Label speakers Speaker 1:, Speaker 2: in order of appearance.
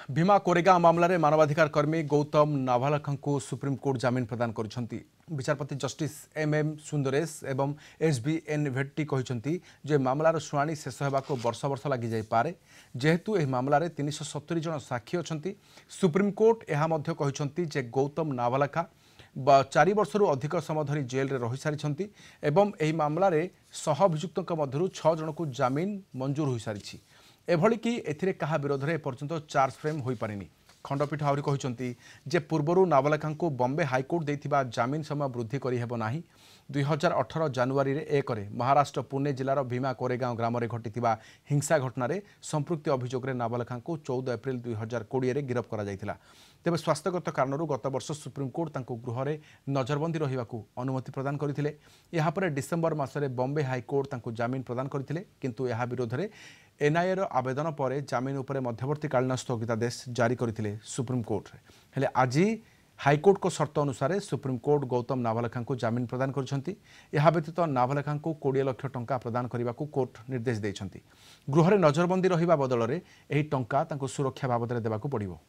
Speaker 1: भीमा कोरेगांव मामला रे मानवाधिकार कर्मी गौतम नाभालखा सुप्रीमकोर्ट जमीन प्रदान कर विचारपति जस्टिस एम सुंदरेश एवं एसबीएन भेट्टी कहते मामलार शुणाणी शेष होगा वर्ष वर्ष लग जापे जेहेतु यह मामला रे 370 जन साक्षी अच्छा सुप्रीमकोर्ट यह गौतम नाभालखा 4 वर्ष अधिक समय धरी जेल रे रही सारी एवं यह मामला रे सहअभियुक्त मध्य 6 जन को जमीन मंजूर हो सारी एभली कि एथिरे कहा विरोध में एपर्यंत चार्ज फ्रेम हो पारिनी। खंडपीठ आहरी कहते जे पूर्वर नाबालिका बॉम्बे हाईकोर्ट देथिबा जमीन समय वृद्धि करिहेबो नाही। 2018 जनवरी 1 महाराष्ट्र पुणे जिलार भीमा कोरेगांव ग्राम में घटी हिंसा घटना संपृक्ति अभियोग नाबालिका 14 एप्रिल 2020 गिरफ करा जायतिला। तेबे स्वास्थ्यगत कारणरू गत वर्ष सुप्रीमकोर्ट गृह में नजरबंदी रहा अनुमति प्रदान करथिले। या पर डिसेम्बर मासरे बॉम्बे हाईकोर्ट जमीन प्रदान करथिले किंतु यह विरोध में एनआईए आवेदन पर जमीन उपर मध्यवर्तीकालीन स्थगितादेश जारी करथिले सुप्रीमकोर्ट। हेले आज हाईकोर्ट को शर्त अनुसार सुप्रीमकोर्ट गौतम नाभालखा जमीन प्रदान करछंती। यह व्यतीत नाभालखा 20 लाख टंका प्रदान करने को कोर्ट निर्देश देछंती। गृह में नजरबंदी रहिबा बदल में यह टंका सुरक्षा बाबद देबाकू पड़िबो।